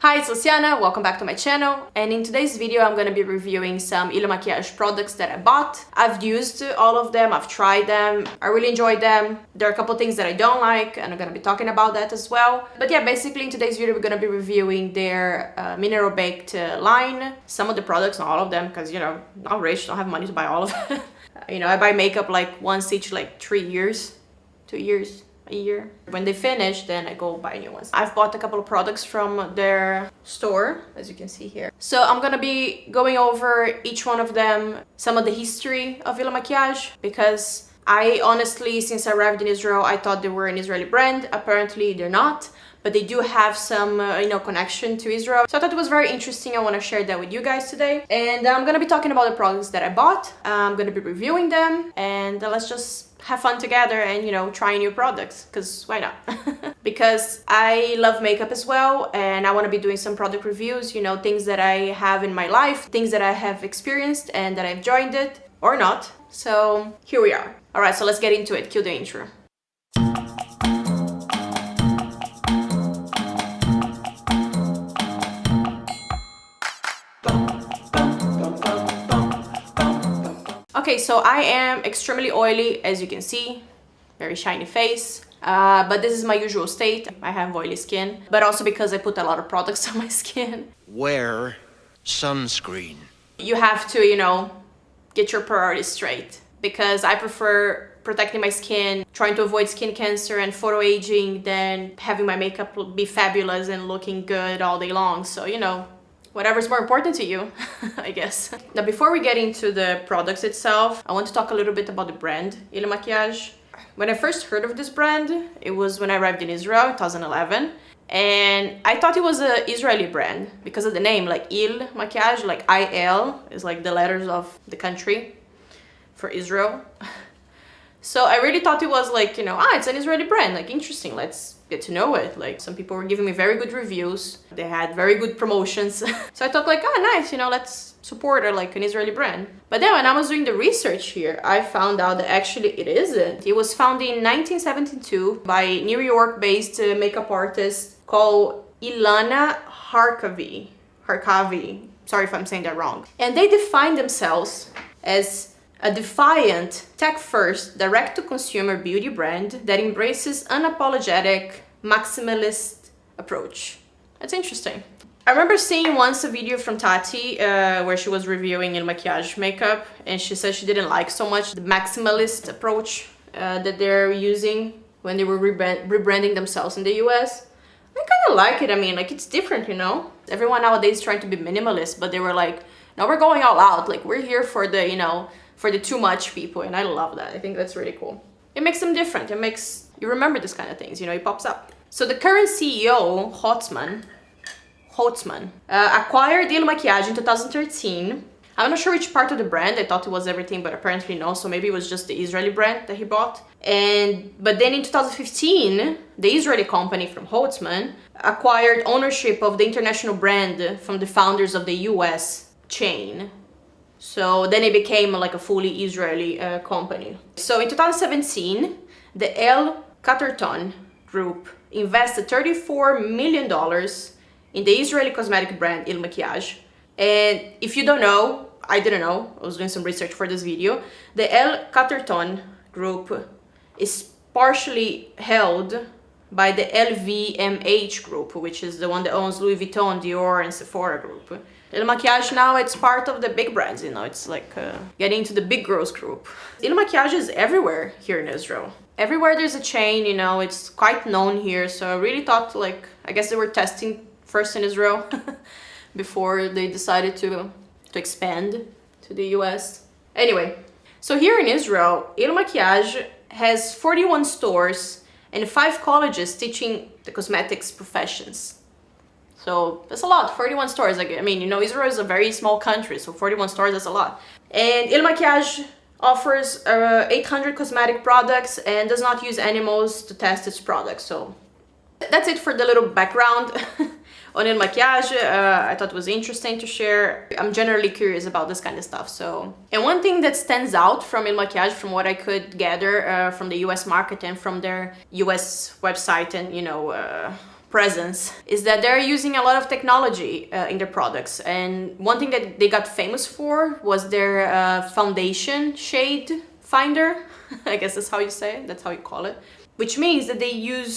Hi, it's Luciana, welcome back to my channel, and in today's video I'm going to be reviewing some Il Makiage products that I bought. I've used all of them, I've tried them, I really enjoyed them. There are a couple things that I don't like and I'm going to be talking about that as well. But yeah, basically in today's video we're going to be reviewing their mineral baked line. Some of the products, not all of them, because you know, not rich, don't have money to buy all of it. You know, I buy makeup like once each like 3 years, 2 years. A year. When they finish, then I go buy new ones. I've bought a couple of products from their store, as you can see here. So I'm gonna be going over each one of them, some of the history of Il Makiage, because I honestly, since I arrived in Israel, I thought they were an Israeli brand. Apparently they're not, but they do have some, you know, connection to Israel. So I thought it was very interesting. I want to share that with you guys today. And I'm gonna be talking about the products that I bought. I'm gonna be reviewing them, and let's just have fun together and, you know, try new products, because why not? Because I love makeup as well, and I want to be doing some product reviews, you know, things that I have in my life, things that I have experienced and that I've enjoyed it or not. So here we are. All right, so let's get into it. Cue the intro. Okay, so I am extremely oily, as you can see, very shiny face, but this is my usual state. I have oily skin, but also because I put a lot of products on my skin. Wear sunscreen. You have to, you know, get your priorities straight, because I prefer protecting my skin, trying to avoid skin cancer and photo aging, than having my makeup be fabulous and looking good all day long. So, you know, whatever's more important to you, I guess. Now, before we get into the products itself, I want to talk a little bit about the brand, Il Makiage. When I first heard of this brand, it was when I arrived in Israel in 2011. And I thought it was an Israeli brand because of the name, like Il Makiage, like IL is like the letters of the country for Israel. So I really thought it was like, you know, it's an Israeli brand, like interesting, let's get to know it. Like, some people were giving me very good reviews, they had very good promotions. So I thought like, nice, you know, let's support like an Israeli brand. But then when I was doing the research here, I found out that actually it isn't. It was founded in 1972 by a New York-based makeup artist called Ilana Harkavi. Sorry if I'm saying that wrong. And they define themselves as a defiant, tech-first, direct-to-consumer beauty brand that embraces unapologetic, maximalist approach. That's interesting. I remember seeing once a video from Tati where she was reviewing Il Makiage makeup, and she said she didn't like so much the maximalist approach that they're using when they were rebranding themselves in the US. I kind of like it. I mean, like, it's different, you know? Everyone nowadays is trying to be minimalist, but they were like, no, we're going all out. Like, we're here for the, you know, for the too much people, and I love that. I think that's really cool. It makes them different. It makes you remember this kind of things, you know, it pops up. So the current CEO, Hotzman, acquired Il Makiage in 2013. I'm not sure which part of the brand. I thought it was everything, but apparently no. So maybe it was just the Israeli brand that he bought. But then in 2015, the Israeli company from Hotzman acquired ownership of the international brand from the founders of the US chain. So then it became like a fully Israeli company. So in 2017, the Catterton group invested $34 million in the Israeli cosmetic brand Il Makiage. And if you don't know, I didn't know, I was doing some research for this video, the Catterton group is partially held by the LVMH group, which is the one that owns Louis Vuitton, Dior, and Sephora group. Il Makiage now, it's part of the big brands, you know, it's like getting into the big girls group. Il Makiage is everywhere here in Israel. Everywhere there's a chain, you know, it's quite known here. So I really thought, like, I guess they were testing first in Israel before they decided to expand to the US. Anyway, so here in Israel, Il Makiage has 41 stores and 5 colleges teaching the cosmetics professions. So that's a lot, 41 stores. Like, I mean, you know, Israel is a very small country, so 41 stores, that's a lot. And Il Makiage offers 800 cosmetic products and does not use animals to test its products. So that's it for the little background on Il Makiage. I thought it was interesting to share. I'm generally curious about this kind of stuff. So, and one thing that stands out from Il Makiage, from what I could gather from the US market and from their US website and, you know, presence is that they're using a lot of technology in their products. And one thing that they got famous for was their foundation shade finder. I guess that's how you say it, that's how you call it. Which means that they use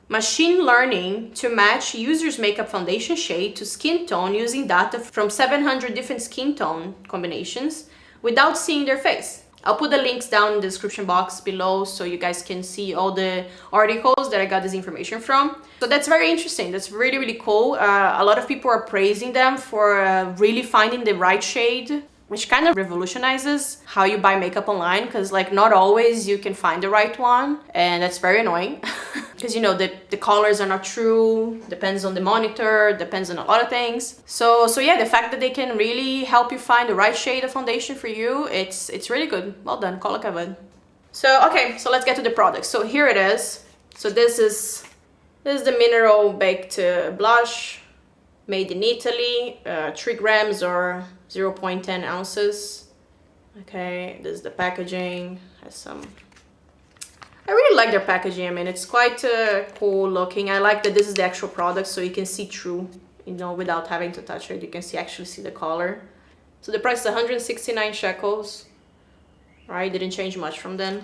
machine learning to match users' makeup foundation shade to skin tone using data from 700 different skin tone combinations without seeing their face. I'll put the links down in the description box below so you guys can see all the articles that I got this information from. So that's very interesting. That's really, really cool. A lot of people are praising them for really finding the right shade, which kind of revolutionizes how you buy makeup online, because like not always you can find the right one, and that's very annoying because you know the colors are not true, depends on the monitor, depends on a lot of things. So yeah, the fact that they can really help you find the right shade of foundation for you, it's really good. Well done, call it Kevin. So okay, so let's get to the product. So here it is. So this is the mineral baked blush, made in Italy, 3 grams or 0.10 ounces. Okay, this is the packaging. Has some. I really like their packaging. I mean, it's quite cool looking. I like that this is the actual product, so you can see through, you know, without having to touch it. You can actually see the color. So the price is 169 shekels. Right, didn't change much from then.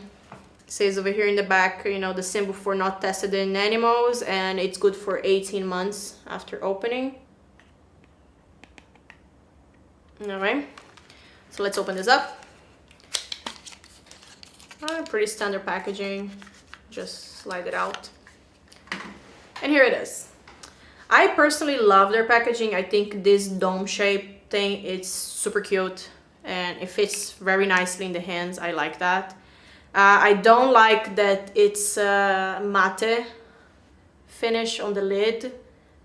It says over here in the back, you know, the symbol for not tested in animals, and it's good for 18 months after opening. All right, so let's open this up. Pretty standard packaging, just slide it out. And here it is. I personally love their packaging. I think this dome shape thing, it's super cute and it fits very nicely in the hands. I like that. I don't like that it's matte finish on the lid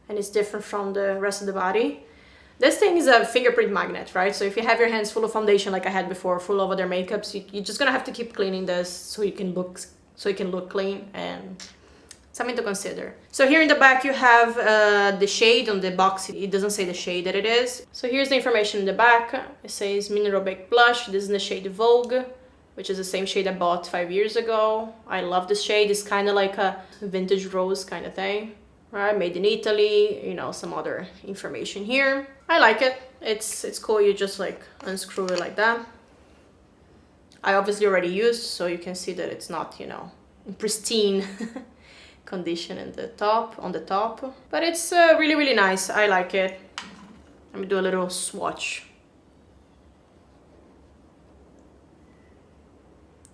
and it's different from the rest of the body. This thing is a fingerprint magnet, right? So if you have your hands full of foundation like I had before, full of other makeups, you're just gonna have to keep cleaning this so you can look clean, and something to consider. So here in the back you have the shade on the box. It doesn't say the shade that it is. So here's the information in the back. It says mineral baked blush. This is the shade Vogue, which is the same shade I bought 5 years ago. I love this shade. It's kind of like a vintage rose kind of thing. Right, made in Italy, you know, some other information here. I like it. It's cool. You just like unscrew it like that. I obviously already used, so you can see that it's not, you know, in pristine condition on the top. But it's really, really nice. I like it. Let me do a little swatch.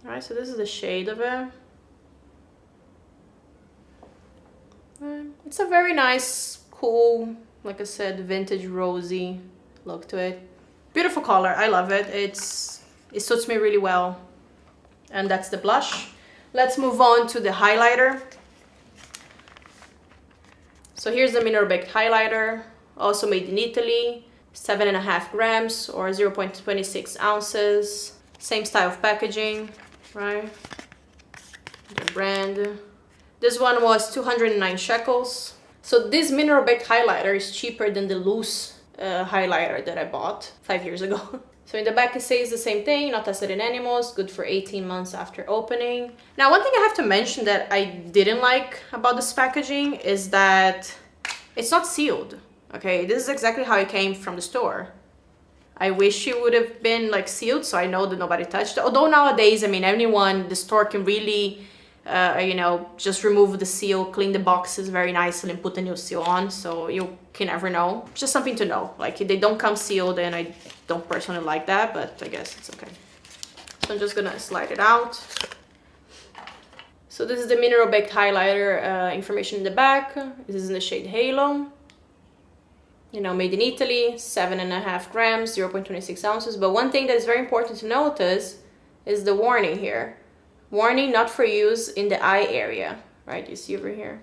All right, so this is the shade of it. It's a very nice, cool, like I said, vintage rosy look to it. Beautiful color, I love it. It suits me really well. And that's the blush. Let's move on to the highlighter. So here's the mineral baked highlighter, also made in Italy, 7.5 grams or 0.26 ounces. Same style of packaging, right? The brand. This one was 209 shekels. So this mineral baked highlighter is cheaper than the loose highlighter that I bought 5 years ago. So in the back it says the same thing, not tested in animals, good for 18 months after opening. Now one thing I have to mention that I didn't like about this packaging is that it's not sealed. Okay, this is exactly how it came from the store. I wish it would have been like sealed so I know that nobody touched it. Although nowadays, I mean, anyone, the store can really you know, just remove the seal, clean the boxes very nicely and put a new seal on, so you can never know. Just something to know. Like, they don't come sealed and I don't personally like that, but I guess it's okay. So I'm just gonna slide it out. So this is the mineral baked highlighter information in the back. This is in the shade Halo. You know, made in Italy, 7.5 grams, 0.26 ounces. But one thing that is very important to notice is the warning here. Warning, not for use in the eye area, right? You see over here.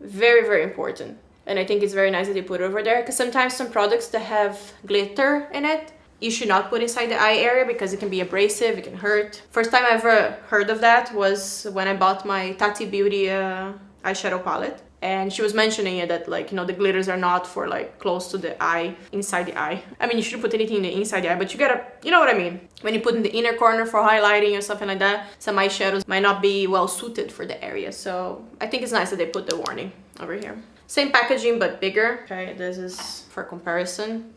Very, very important. And I think it's very nice that they put it over there, because sometimes some products that have glitter in it, you should not put inside the eye area because it can be abrasive, it can hurt. First time I ever heard of that was when I bought my Tati Beauty eyeshadow palette. and she was mentioning it that like, you know, the glitters are not for like close to the eye, inside the eye. I mean, you shouldn't put anything in the inside the eye, but you gotta, you know what I mean? When you put in the inner corner for highlighting or something like that, some eyeshadows might not be well suited for the area. So I think it's nice that they put the warning over here. Same packaging, but bigger. Okay, this is for comparison.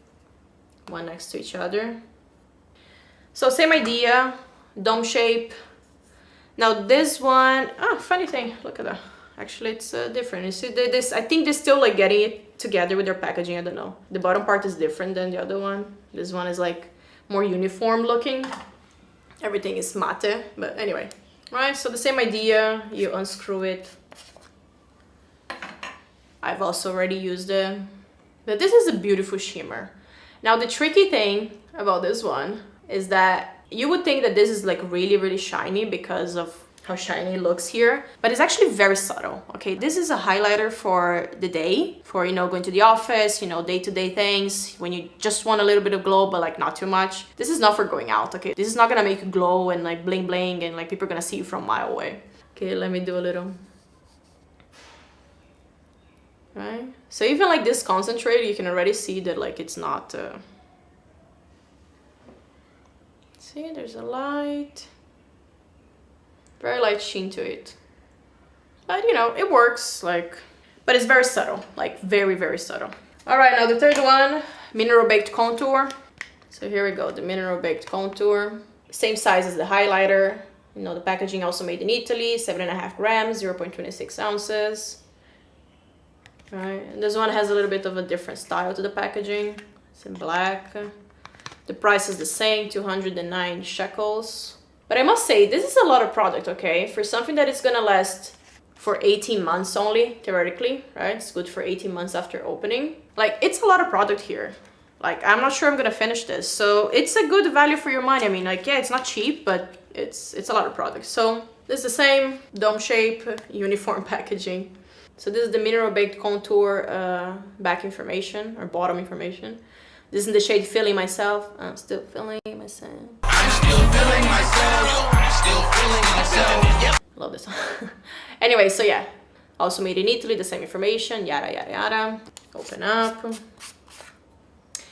One next to each other. So same idea, dome shape. Now this one, funny thing, look at that. Actually, it's different. You see this, I think they're still like getting it together with their packaging, I don't know. The bottom part is different than the other one. This one is like more uniform looking. Everything is matte, but anyway. Right, so the same idea, you unscrew it. I've also already used it. But this is a beautiful shimmer. Now the tricky thing about this one is that you would think that this is like really, really shiny because of how shiny it looks here, but it's actually very subtle. Okay, this is a highlighter for the day, for, you know, going to the office, you know, day-to-day things, when you just want a little bit of glow, but like not too much. This is not for going out, okay? This is not gonna make you glow and like bling bling and like people are gonna see you from a mile away. Okay, let me do a little. Right, so even like this concentrate, you can already see that like it's not see, there's a light, very light sheen to it, but you know, it works, like, but it's very subtle, like very, very subtle. All right, now the third one, mineral baked contour. So here we go, the mineral baked contour, same size as the highlighter. You know, the packaging also made in Italy, 7.5 grams, 0.26 ounces. Right, and this one has a little bit of a different style to the packaging. It's in black. The price is the same, 209 shekels. But I must say, this is a lot of product, okay? For something that is gonna last for 18 months only, theoretically, right? It's good for 18 months after opening. Like, it's a lot of product here. Like, I'm not sure I'm gonna finish this. So it's a good value for your money. I mean, like, yeah, it's not cheap, but it's a lot of product. So this is the same dome shape, uniform packaging. So this is the mineral baked contour back information or bottom information. This is in the shade Feeling Myself. I'm still feeling myself. I'm still feeling myself. I'm still feeling myself. Yep. Love this one. Anyway, so yeah, also made in Italy, the same information, yada yada yada. Open up.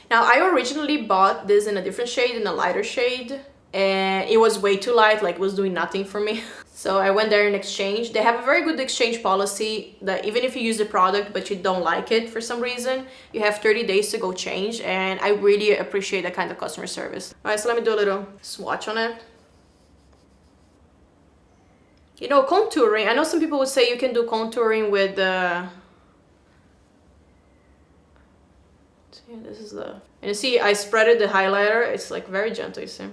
Now I originally bought this in a different shade, in a lighter shade, and it was way too light, like it was doing nothing for me. So I went there in exchange. They have a very good exchange policy that even if you use the product but you don't like it for some reason, you have 30 days to go change, and I really appreciate that kind of customer service. All right, so let me do a little swatch on it. You know, contouring, I know some people would say you can do contouring with see, this is the, and you see I spreaded the highlighter. It's like very gentle, you see.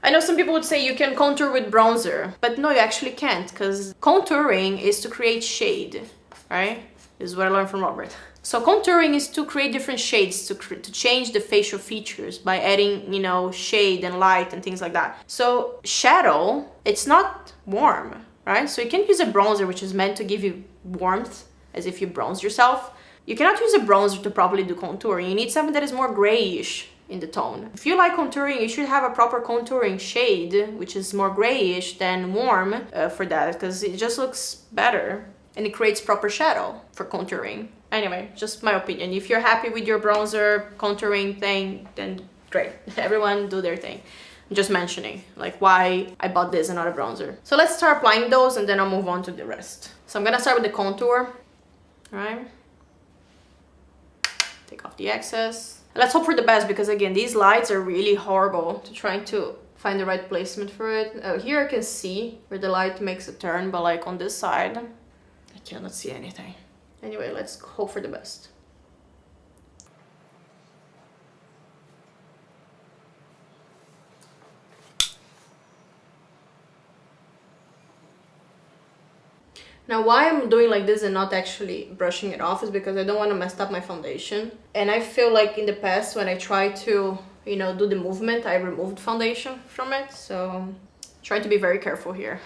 I know some people would say you can contour with bronzer, but no, you actually can't, because contouring is to create shade, right? This is what I learned from Robert. So contouring is to create different shades, to change the facial features by adding, you know, shade and light and things like that. So shadow, it's not warm, right? So you can't use a bronzer, which is meant to give you warmth, as if you bronze yourself. You cannot use a bronzer to properly do contouring. You need something that is more grayish in the tone. If you like contouring, you should have a proper contouring shade, which is more grayish than warm for that, because it just looks better and it creates proper shadow for contouring. Anyway, just my opinion. If you're happy with your bronzer contouring thing, then great. Everyone do their thing. I'm just mentioning like why I bought this and not a bronzer. So let's start applying those and then I'll move on to the rest. So I'm gonna start with the contour. All right. Take off the excess. Let's hope for the best, because again, these lights are really horrible to trying to find the right placement for it. Here I can see where the light makes a turn, but like on this side, I cannot see anything. Anyway, let's hope for the best. Now why I'm doing like this and not actually brushing it off is because I don't want to mess up my foundation. And I feel like in the past when I tried to, you know, do the movement, I removed foundation from it. So try to be very careful here.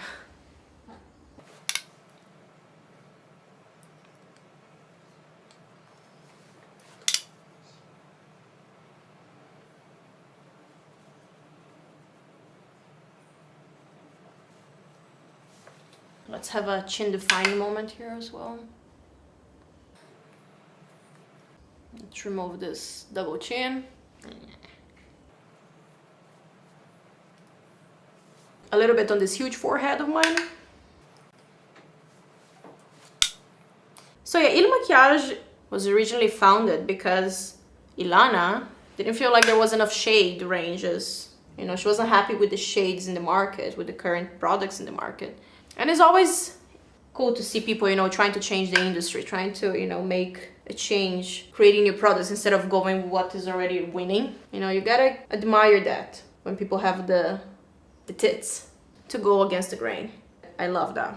Let's have a chin defining moment here as well. Let's remove this double chin. A little bit on this huge forehead of mine. So yeah, Il Makiage was originally founded because Ilana didn't feel like there was enough shade ranges. You know, she wasn't happy with the shades in the market, with the current products in the market. And it's always cool to see people, you know, trying to change the industry, trying to, you know, make a change, creating new products instead of going with what is already winning. You know, you gotta admire that when people have the tits to go against the grain. I love that.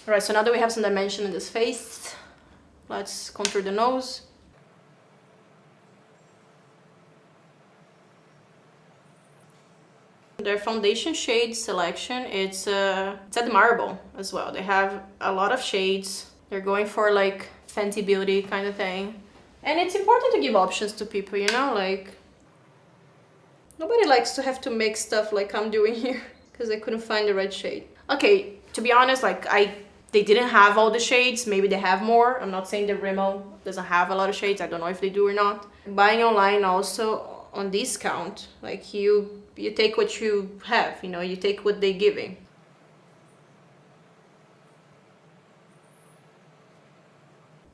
All right, so now that we have some dimension in this face, let's contour the nose. Their foundation shade selection, it's admirable as well. They have a lot of shades. They're going for like Fenty Beauty kind of thing. And it's important to give options to people, you know, like nobody likes to have to make stuff like I'm doing here because I couldn't find the right shade. Okay, to be honest, like they didn't have all the shades. Maybe they have more. I'm not saying the Rimmel doesn't have a lot of shades. I don't know if they do or not. Buying online also on discount, like you take what you have, you know, you take what they're giving.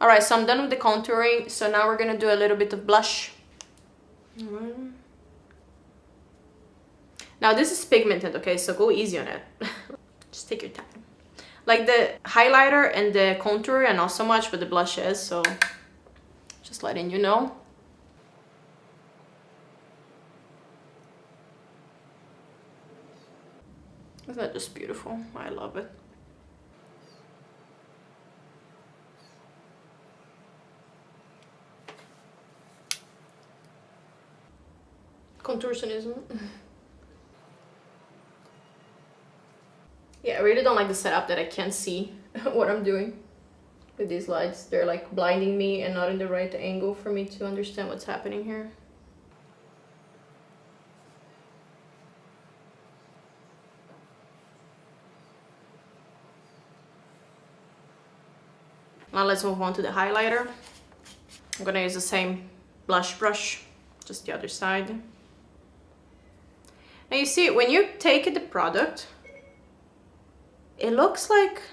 All right, so I'm done with the contouring. So now we're gonna do a little bit of blush. Now this is pigmented, okay, so go easy on it. Just take your time. Like the highlighter and the contour are not so much, but the blush is, so just letting you know. Isn't that just beautiful? I love it. Contortionism. Yeah, I really don't like the setup that I can't see what I'm doing with these lights. They're like blinding me and not in the right angle for me to understand what's happening here. Now let's move on to the highlighter. I'm gonna use the same blush brush, just the other side. Now you see, when you take the product, it looks like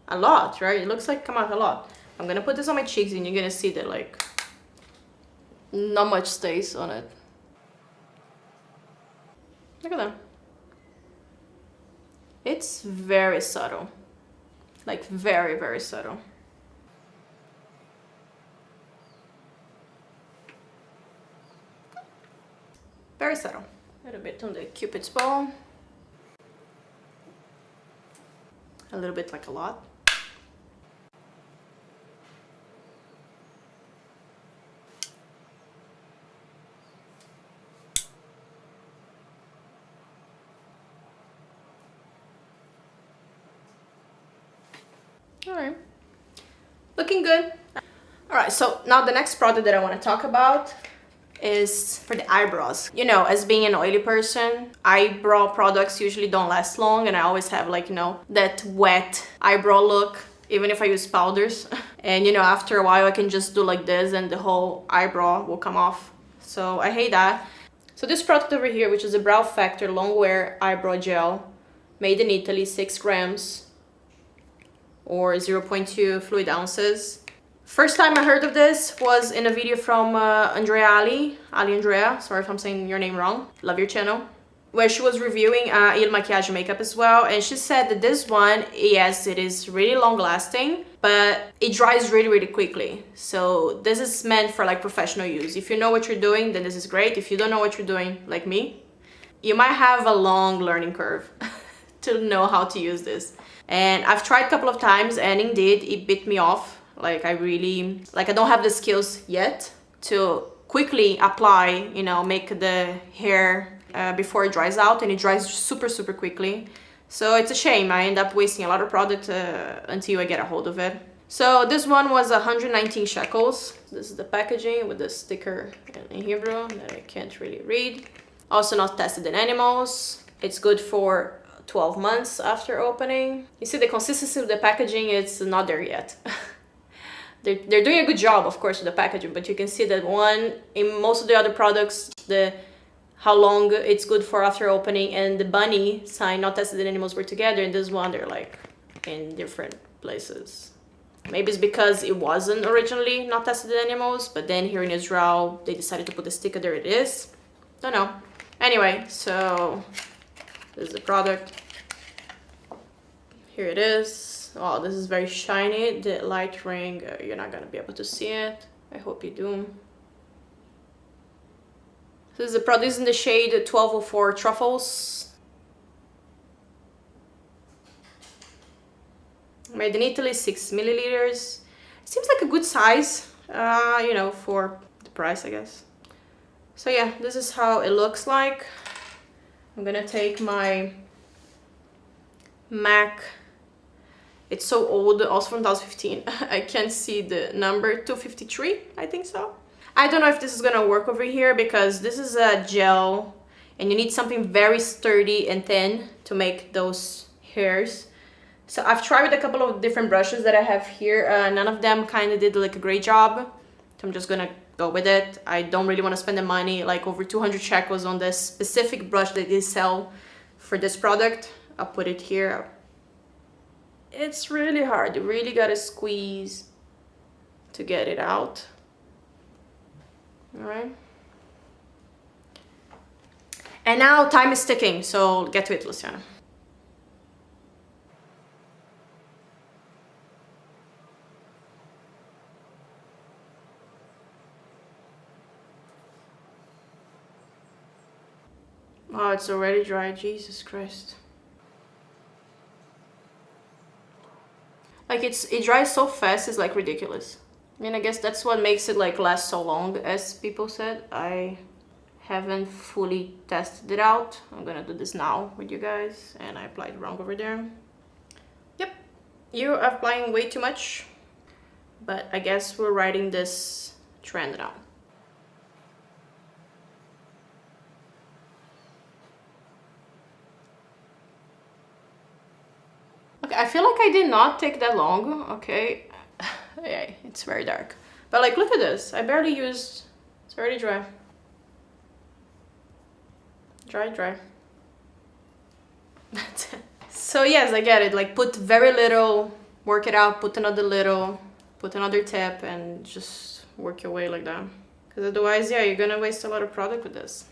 a lot, right? It looks like come out a lot. I'm gonna put this on my cheeks and you're gonna see that like not much stays on it. Look at that. It's very subtle. Like very, very subtle. Very subtle. A little bit on the Cupid's bow. A little bit like a lot. Alright. Looking good. Alright, so now the next product that I want to talk about is for the eyebrows. You know, as being an oily person, eyebrow products usually don't last long, and I always have like, you know, that wet eyebrow look, even if I use powders. And you know, after a while I can just do like this and the whole eyebrow will come off. So I hate that. So this product over here, which is a Brow Factor Longwear Eyebrow Gel, made in Italy, 6 grams or 0.2 fluid ounces. First time I heard of this was in a video from Ali Andrea, sorry if I'm saying your name wrong, love your channel, where she was reviewing Il Makiage makeup as well, and she said that this one, yes, it is really long lasting, but it dries really, really quickly. So this is meant for like professional use. If you know what you're doing, then this is great. If you don't know what you're doing, like me, you might have a long learning curve to know how to use this. And I've tried a couple of times, and indeed it bit me off. Like I don't have the skills yet to quickly apply, you know, make the hair before it dries out, and it dries super, super quickly. So it's a shame. I end up wasting a lot of product until I get a hold of it. So this one was 119 shekels. This is the packaging with the sticker in Hebrew that I can't really read. Also not tested in animals. It's good for 12 months after opening. You see the consistency of the packaging, it's not there yet. They're doing a good job, of course, with the packaging, but you can see that one, in most of the other products, how long it's good for after opening, and the bunny sign, not tested in animals, were together, and this one, they're like in different places. Maybe it's because it wasn't originally not tested in animals, but then here in Israel, they decided to put the sticker, there it is. Don't know. Anyway, so this is the product. Here it is. Oh, this is very shiny. The light ring, you're not gonna be able to see it. I hope you do. This is the product. This is in the shade 1204 Truffles. Made in Italy, 6 milliliters. Seems like a good size, you know, for the price, I guess. So yeah, this is how it looks like. I'm gonna take my MAC. It's so old, also from 2015. I can't see the number, 253, I think so. I don't know if this is gonna work over here because this is a gel and you need something very sturdy and thin to make those hairs. So I've tried with a couple of different brushes that I have here. None of them kind of did like a great job. So I'm just gonna go with it. I don't really want to spend the money, like over 200 shekels on this specific brush that they sell for this product. I'll put it here. It's really hard. You really gotta squeeze to get it out. All right. And now time is ticking, so get to it, Luciana. Oh, it's already dry, Jesus Christ. Like it dries so fast, it's like ridiculous. I mean, I guess that's what makes it like last so long, as people said. I haven't fully tested it out. I'm gonna do this now with you guys, and I applied wrong over there. Yep, you are applying way too much, but I guess we're riding this trend now. Okay, I feel like I did not take that long, okay. Yeah, it's very dark. But like, look at this. I barely used, it's already dry. Dry. That's it. So yes, I get it. Like put very little, work it out, put another little, put another tip, and just work your way like that. Because otherwise, yeah, you're gonna waste a lot of product with this.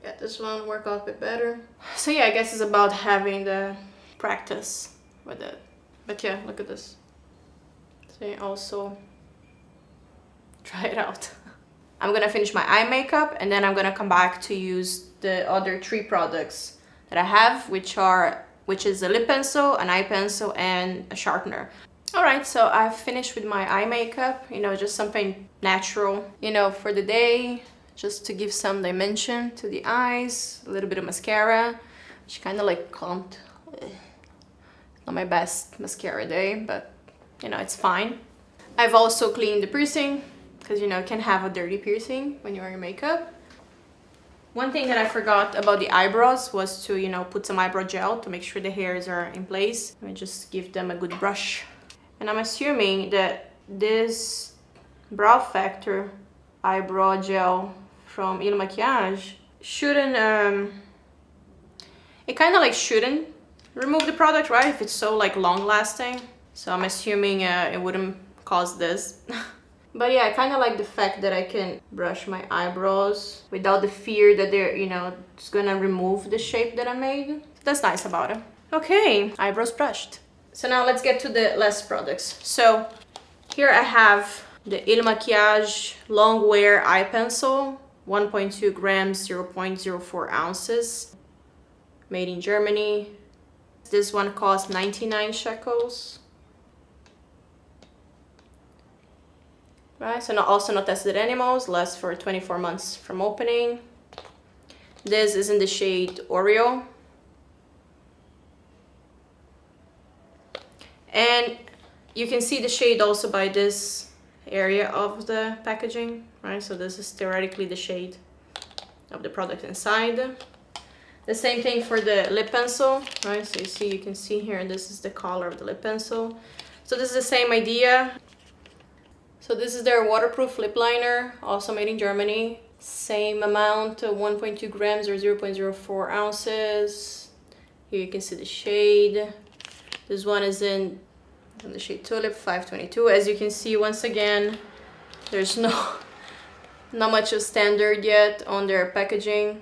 Yeah, this one worked out a bit better. So yeah, I guess it's about having the practice with it. But yeah, look at this. So you also try it out. I'm gonna finish my eye makeup and then I'm gonna come back to use the other 3 products that I have, which is a lip pencil, an eye pencil, and a sharpener. Alright, so I've finished with my eye makeup, you know, just something natural, you know, for the day. Just to give some dimension to the eyes, a little bit of mascara, which kind of like clumped. Not my best mascara day, but you know, it's fine. I've also cleaned the piercing, because you know, you can have a dirty piercing when you're wearing makeup. One thing that I forgot about the eyebrows was to, you know, put some eyebrow gel to make sure the hairs are in place. Let me just give them a good brush. And I'm assuming that this Brow Factor eyebrow gel from Il Makiage shouldn't, it kind of like shouldn't remove the product, right? If it's so like long lasting. So I'm assuming it wouldn't cause this. But yeah, I kind of like the fact that I can brush my eyebrows without the fear that they're, you know, it's gonna remove the shape that I made. That's nice about it. Okay, eyebrows brushed. So now let's get to the last products. So here I have the Il Makiage Longwear eye pencil, 1.2 grams, 0.04 ounces, made in Germany. This one costs 99 shekels. right? So also not tested animals, lasts for 24 months from opening. This is in the shade Oreo. And you can see the shade also by this area of the packaging, right? So this is theoretically the shade of the product inside. The same thing for the lip pencil, right? So you can see here, this is the color of the lip pencil. So this is the same idea. So this is their waterproof lip liner, also made in Germany. Same amount, 1.2 grams or 0.04 ounces. Here you can see the shade. This one is in the shade Tulip 522. As you can see, once again, there's not much of standard yet on their packaging.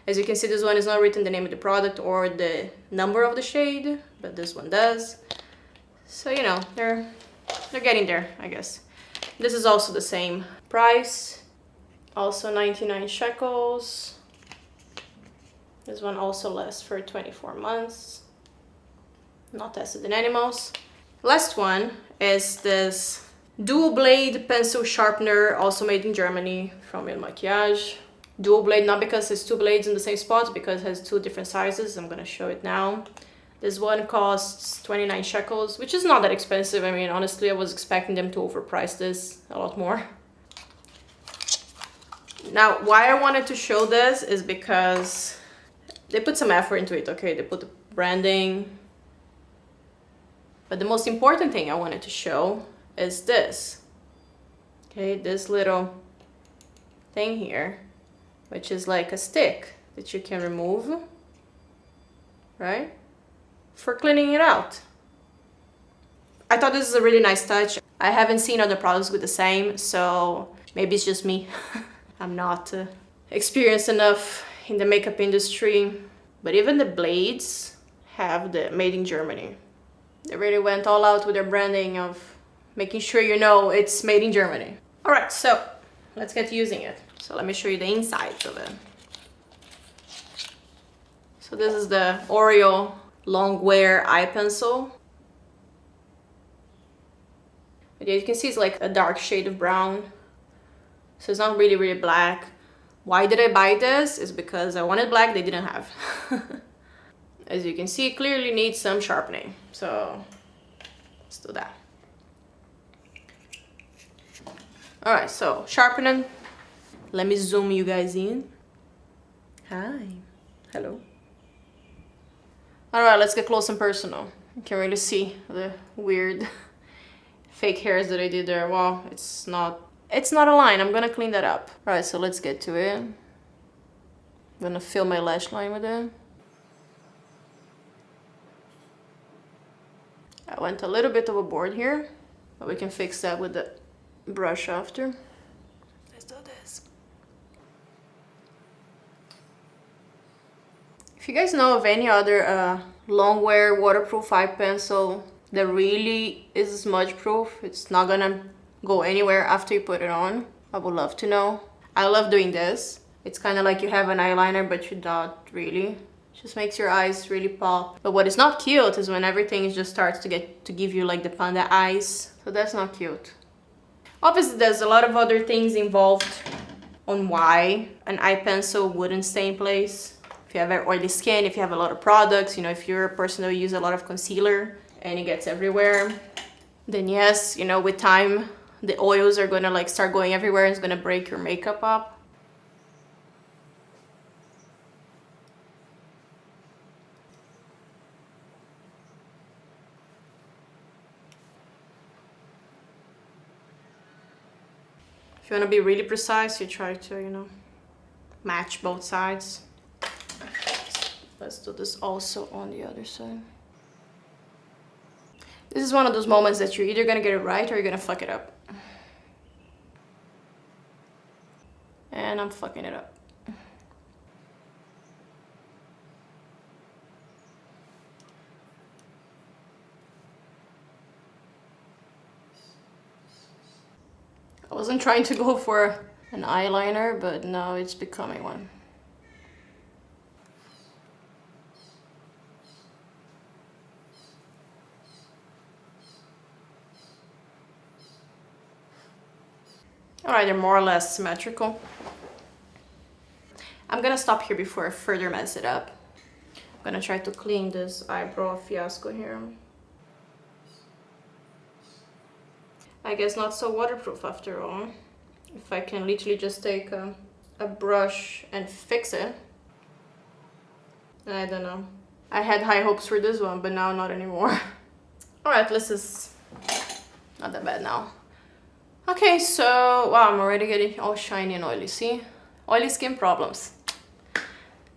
As you can see, this one is not written the name of the product or the number of the shade, but this one does. So, you know, they're getting there, I guess. This is also the same price, also 99 shekels. This one also lasts for 24 months. Not tested in animals. Last one is this dual blade pencil sharpener, also made in Germany from Il Makiage. Dual blade, not because it's two blades in the same spot, because it has two different sizes. I'm gonna show it now. This one costs 29 shekels, which is not that expensive. I mean, honestly, I was expecting them to overprice this a lot more. Now, why I wanted to show this is because they put some effort into it, okay? They put the branding. But the most important thing I wanted to show is this. Okay, this little thing here, which is like a stick that you can remove, right? For cleaning it out. I thought this is a really nice touch. I haven't seen other products with the same, so maybe it's just me. I'm not experienced enough in the makeup industry, but even the blades have the made in Germany. They really went all out with their branding of making sure you know it's made in Germany. All right, so let's get using it. So let me show you the insides of it. So this is the OREO Longwear eye pencil. But yeah, you can see it's like a dark shade of brown. So it's not really, really black. Why did I buy this? It's because I wanted black, they didn't have. As you can see, it clearly needs some sharpening. So let's do that. All right, so sharpening. Let me zoom you guys in. Hi, hello. All right, let's get close and personal. You can really see the weird fake hairs that I did there. Well, it's not a line. I'm gonna clean that up. All right, so let's get to it. I'm gonna fill my lash line with it. I went a little bit overboard here, but we can fix that with the brush after. Let's do this. If you guys know of any other Longwear waterproof eye pencil that really is smudge proof, it's not gonna go anywhere after you put it on, I would love to know. I love doing this. It's kind of like you have an eyeliner, but you're not really. Just makes your eyes really pop. But what is not cute is when everything just starts to give you like the panda eyes. So that's not cute. Obviously, there's a lot of other things involved on why an eye pencil wouldn't stay in place. If you have very oily skin, if you have a lot of products, you know, if you're a person who uses a lot of concealer and it gets everywhere, then yes, you know, with time, the oils are gonna like start going everywhere and it's gonna break your makeup up. If you want to be really precise, you try to, you know, match both sides. Let's do this also on the other side. This is one of those moments that you're either gonna get it right or you're gonna fuck it up. And I'm fucking it up. I wasn't trying to go for an eyeliner, but now it's becoming one. Alright, they're more or less symmetrical. I'm gonna stop here before I further mess it up. I'm gonna try to clean this eyebrow fiasco here. I guess not so waterproof after all. If I can literally just take a brush and fix it. I don't know. I had high hopes for this one, but now not anymore. Alright, this is not that bad now. Okay, so, wow, I'm already getting all shiny and oily, see? Oily skin problems.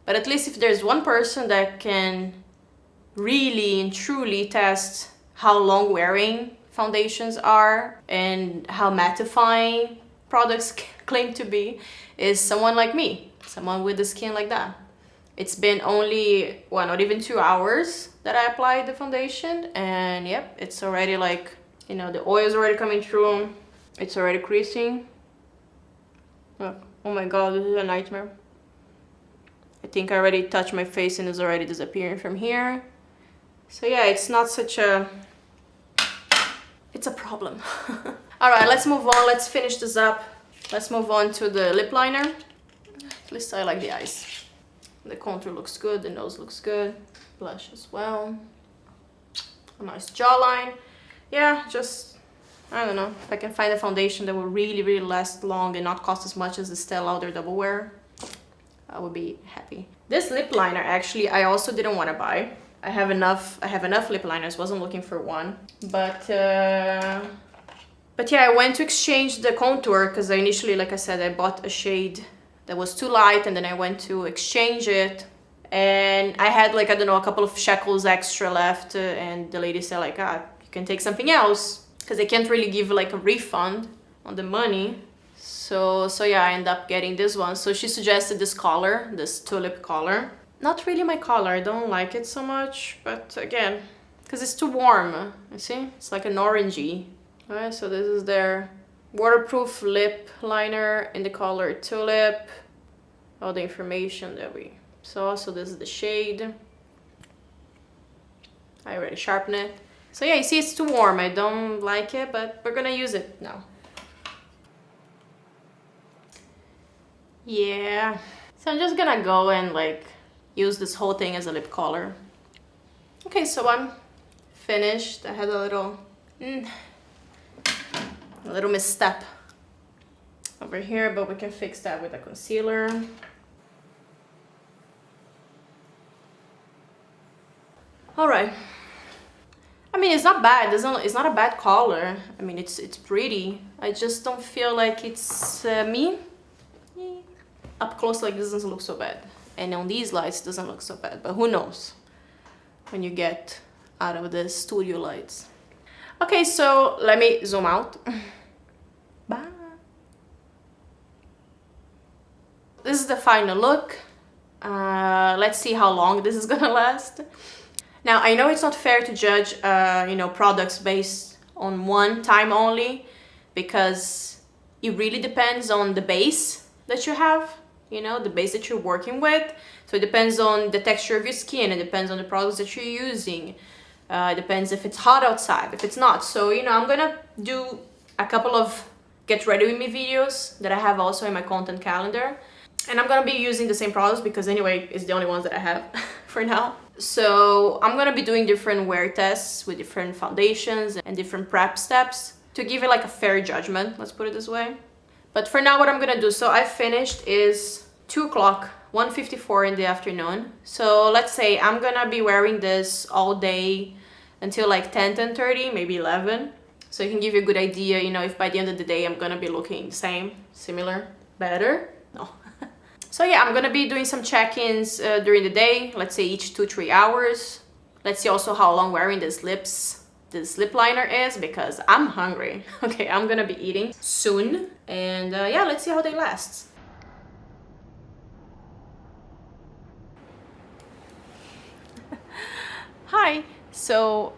But at least if there's one person that can really and truly test how long wearing foundations are and how mattifying products claim to be, is someone like me, someone with the skin like that. It's been only, well, not even 2 hours that I applied the foundation, and yep, it's already like, you know, the oil is already coming through, it's already creasing. Look, oh my god, this is a nightmare. I think I already touched my face and it's already disappearing from here. So yeah, it's not such a... it's a problem. Alright, let's move on. Let's finish this up. Let's move on to the lip liner. At least I like the eyes. The contour looks good, the nose looks good. Blush as well. A nice jawline. Yeah, just... I don't know. If I can find a foundation that will really, really last long and not cost as much as the Stella Lauder Double Wear, I would be happy. This lip liner, actually, I also didn't want to buy. I have enough lip liners. Wasn't looking for one, but yeah, I went to exchange the contour because I initially, like I said, I bought a shade that was too light, and then I went to exchange it, and I had like, I don't know, a couple of shekels extra left, and the lady said like, ah, you can take something else because they can't really give like a refund on the money. So yeah, I ended up getting this one. So she suggested this color, this tulip color. Not really my color, I don't like it so much, but again, because it's too warm, you see? It's like an orangey. Alright, so this is their waterproof lip liner in the color Tulip. All the information that we saw, so this is the shade. I already sharpened it. So yeah, you see it's too warm, I don't like it, but we're gonna use it now. Yeah, so I'm just gonna go and like use this whole thing as a lip color. Okay, so I'm finished. I had a little misstep over here, but we can fix that with a concealer. All right. I mean, it's not bad. It's not a bad color. I mean, it's pretty. I just don't feel like it's me. Up close like this doesn't look so bad, and on these lights it doesn't look so bad, but who knows when you get out of the studio lights. Okay, so let me zoom out. Bye. This is the final look. Let's see how long this is gonna last. Now, I know it's not fair to judge you know, products based on one time only, because it really depends on the base that you have, you know, the base that you're working with. So it depends on the texture of your skin, it depends on the products that you're using, it depends if it's hot outside, if it's not. So, you know, I'm gonna do a couple of get ready with me videos that I have also in my content calendar, and I'm gonna be using the same products because anyway it's the only ones that I have for now. So I'm gonna be doing different wear tests with different foundations and different prep steps to give it like a fair judgment, let's put it this way. But for now, what I'm gonna do, so I finished is 2 o'clock, 1:54 in the afternoon. So let's say I'm gonna be wearing this all day until like 10:30, maybe 11. So you can give you a good idea, you know, if by the end of the day I'm gonna be looking the same, similar, better. No. So yeah, I'm gonna be doing some check-ins during the day, let's say each 2-3 hours. Let's see also how long wearing this lip liner is, because I'm hungry. Okay, I'm gonna be eating soon, and yeah, let's see how they last. Hi, so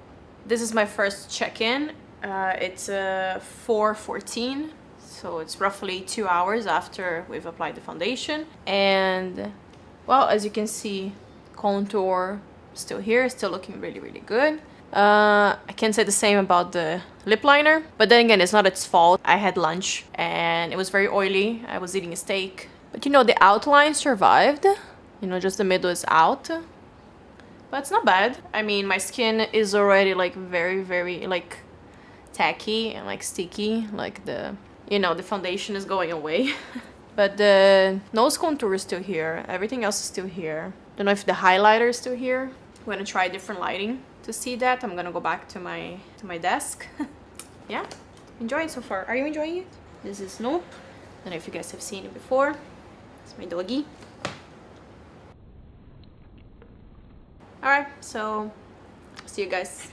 this is my first check-in. It's 4:14, so it's roughly 2 hours after we've applied the foundation, and well, as you can see, contour still here, still looking really, really good. I can't say the same about the lip liner, but then again, it's not its fault. I had lunch and it was very oily. I was eating a steak. But you know, the outline survived. You know, just the middle is out. But it's not bad. I mean, my skin is already like very, very like tacky and like sticky. Like the, you know, the foundation is going away. But the nose contour is still here. Everything else is still here. Don't know if the highlighter is still here. I'm gonna try different lighting to see that. I'm gonna go back to my desk. Yeah, enjoying it so far. Are you enjoying it? This is Snoop. Don't know if you guys have seen it before. It's my doggy. Alright, so see you guys.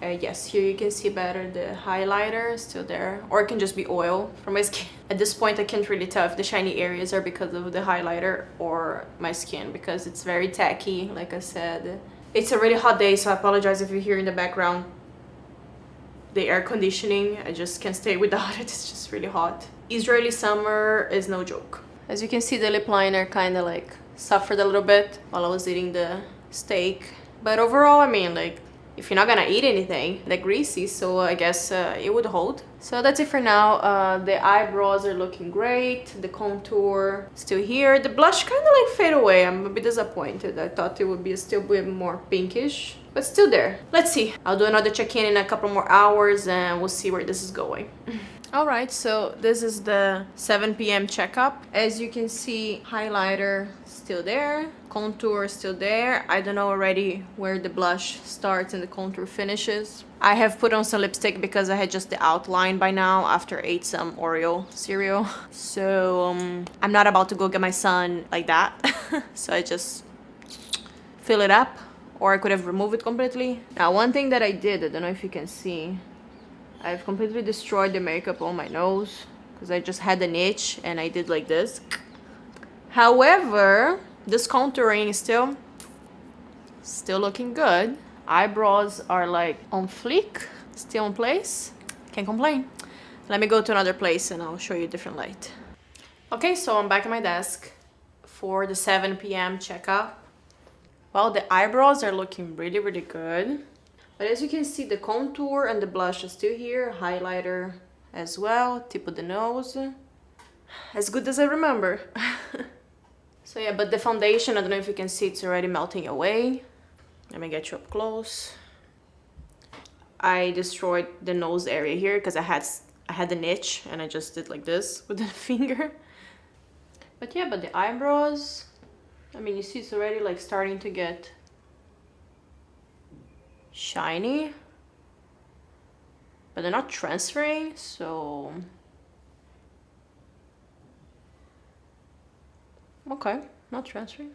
Yes, here you can see better the highlighter is still there, or it can just be oil from my skin. At this point I can't really tell if the shiny areas are because of the highlighter or my skin, because it's very tacky, like I said. It's a really hot day, so I apologize if you hear in the background the air conditioning. I just can't stay without it. It's just really hot. Israeli summer is no joke. As you can see, the lip liner kind of like suffered a little bit while I was eating the steak, but overall, I mean, like, if you're not gonna eat anything, they're greasy, so I guess it would hold. So that's it for now. The eyebrows are looking great. The contour still here. The blush kind of like fade away. I'm a bit disappointed. I thought it would be still a bit more pinkish, but still there. Let's see. I'll do another check-in in a couple more hours and we'll see where this is going. Alright, so this is the 7 p.m. checkup. As you can see, highlighter still there, contour still there. I don't know already where the blush starts and the contour finishes. I have put on some lipstick because I had just the outline by now after I ate some Oreo cereal. So I'm not about to go get my son like that. So I just fill it up, or I could have removed it completely. Now, one thing that I did, I don't know if you can see, I've completely destroyed the makeup on my nose because I just had an itch and I did like this. However, this contouring is still looking good. Eyebrows are like on fleek, still in place. Can't complain. Let me go to another place and I'll show you a different light. Okay, so I'm back at my desk for the 7 p.m. checkup. Well, the eyebrows are looking really, really good. But as you can see, the contour and the blush are still here. Highlighter as well. Tip of the nose. As good as I remember. So yeah, but the foundation, I don't know if you can see, it's already melting away. Let me get you up close. I destroyed the nose area here because I had an itch and I just did like this with the finger. But yeah, but the eyebrows, I mean, you see it's already like starting to get shiny, but they're not transferring, so okay, not transferring.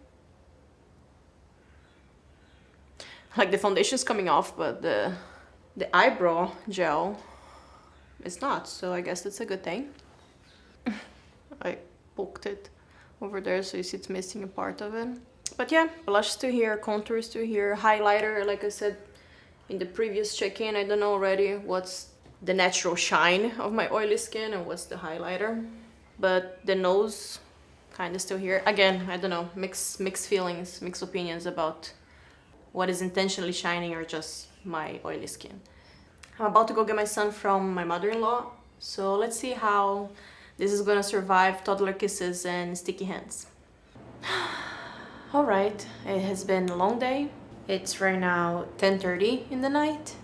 Like the foundation's coming off, but the eyebrow gel is not, so I guess that's a good thing. I poked it over there, so you see it's missing a part of it. But yeah, blush still here, contour is still here, highlighter, like I said in the previous check-in, I don't know already what's the natural shine of my oily skin and what's the highlighter. But the nose kind of still here. Again, I don't know, mixed feelings, mixed opinions about what is intentionally shining or just my oily skin. I'm about to go get my son from my mother-in-law, so let's see how this is gonna survive toddler kisses and sticky hands. Alright, it has been a long day. It's right now 10:30 in the night.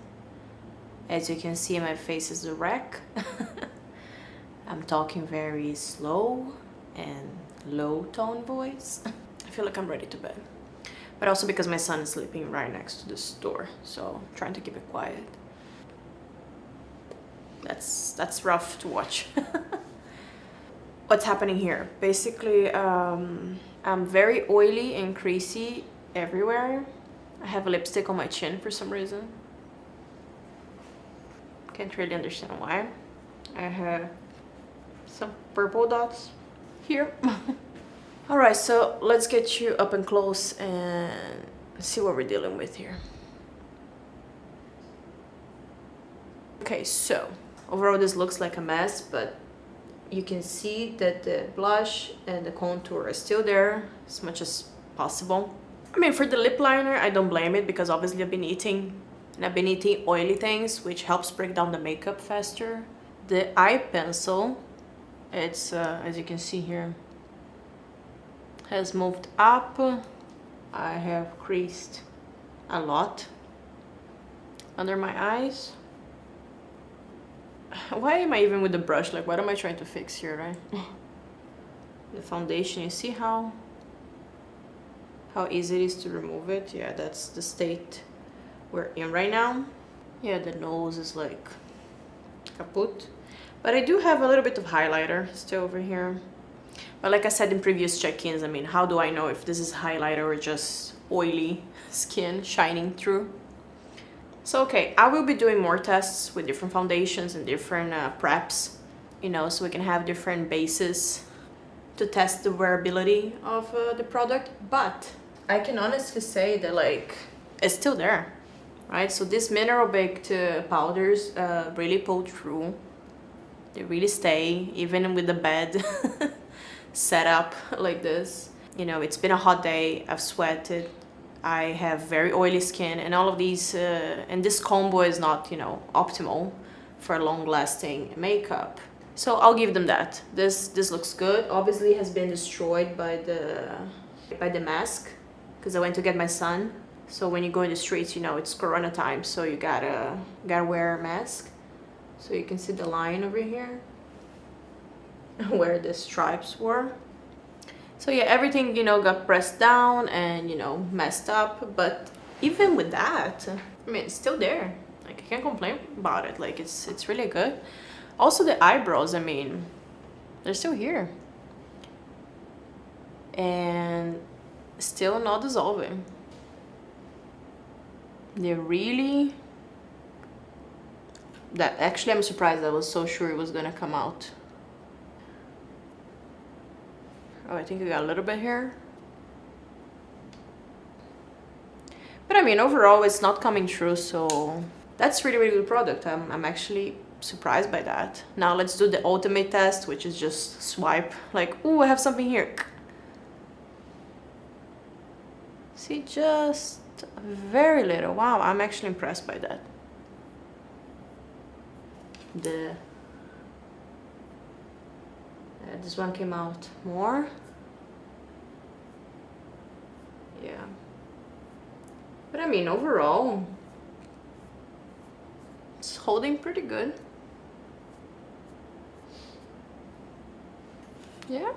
As you can see, my face is a wreck. I'm talking very slow and low tone voice. I feel like I'm ready to bed. But also because my son is sleeping right next to this door, so I'm trying to keep it quiet. That's rough to watch. What's happening here? Basically, I'm very oily and creasy everywhere. I have a lipstick on my chin for some reason. Can't really understand why. I have some purple dots here. Alright, so let's get you up and close and see what we're dealing with here. Okay, so overall this looks like a mess, but you can see that the blush and the contour are still there as much as possible. I mean, for the lip liner, I don't blame it because obviously I've been eating oily things, which helps break down the makeup faster. The eye pencil, it's as you can see here, has moved up. I have creased a lot under my eyes. Why am I even with the brush? Like, what am I trying to fix here, right? The foundation, you see how easy it is to remove it? Yeah, that's the state we're in right now. Yeah, the nose is like kaput. But I do have a little bit of highlighter still over here. But like I said in previous check-ins, I mean, how do I know if this is highlighter or just oily skin shining through? So, okay, I will be doing more tests with different foundations and different preps, you know, so we can have different bases to test the wearability of the product. But I can honestly say that, like, it's still there, right? So these mineral baked powders really pull through. They really stay, even with the bed set up like this. You know, it's been a hot day, I've sweated, I have very oily skin, and all of these, and this combo is not, you know, optimal for long-lasting makeup. So I'll give them that. This looks good. Obviously, it has been destroyed by the mask because I went to get my son. So when you go in the streets, you know, it's Corona time, so you gotta wear a mask. So you can see the line over here where the stripes were. So yeah, everything, you know, got pressed down and, you know, messed up. But even with that, I mean, it's still there. Like, I can't complain about it. Like, it's really good. Also, the eyebrows, I mean, they're still here. And still not dissolving. They're really... Actually, I'm surprised. I was so sure it was gonna come out. Oh, I think I got a little bit here. But I mean, overall, it's not coming through, so that's really, really good product. I'm actually surprised by that. Now let's do the ultimate test, which is just swipe. Like, ooh, I have something here. See, just very little. Wow, I'm actually impressed by that. This one came out more. Yeah. But I mean, overall, it's holding pretty good. Yeah.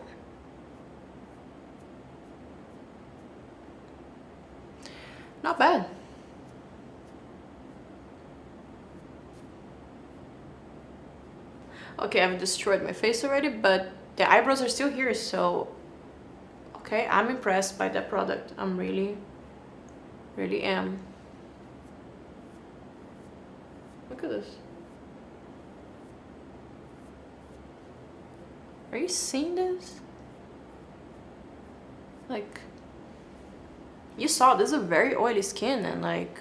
Not bad. Okay, I've destroyed my face already, but the eyebrows are still here, so okay, I'm impressed by that product. I'm really am. Look at this. Are you seeing this? Like, you saw this is a very oily skin, and like,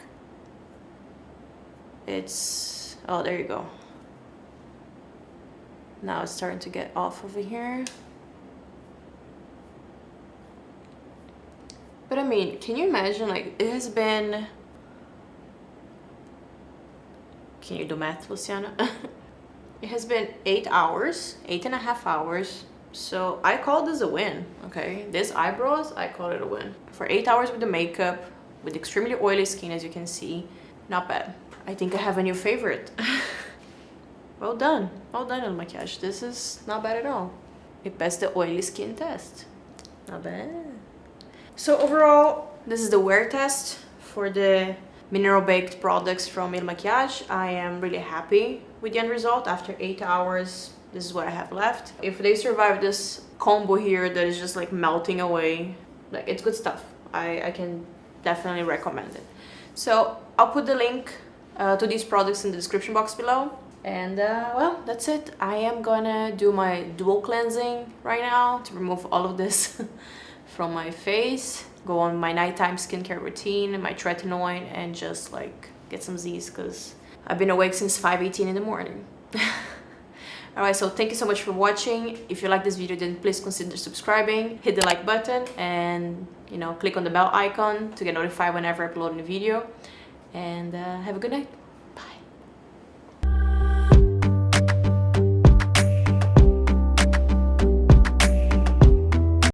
it's, oh, there you go. Now it's starting to get off over here. But I mean, can you imagine, like, it has been... Can you do math, Luciana? It has been 8 hours, 8.5 hours. So I call this a win, okay? These eyebrows, I call it a win. For 8 hours with the makeup, with extremely oily skin, as you can see, not bad. I think I have a new favorite. Well done, Il Makiage. This is not bad at all. It passed the oily skin test. Not bad. So overall, this is the wear test for the mineral baked products from Il Makiage. I am really happy with the end result. After 8 hours, this is what I have left. If they survive this combo here that is just like melting away, like, it's good stuff. I can definitely recommend it. So I'll put the link to these products in the description box below. And well, that's it. I am gonna do my dual cleansing right now to remove all of this from my face, go on my nighttime skincare routine, my tretinoin, and just like get some Z's because I've been awake since 5:18 in the morning. Alright, so thank you so much for watching. If you like this video, then please consider subscribing, hit the like button, and you know, click on the bell icon to get notified whenever I upload a new video. And have a good night.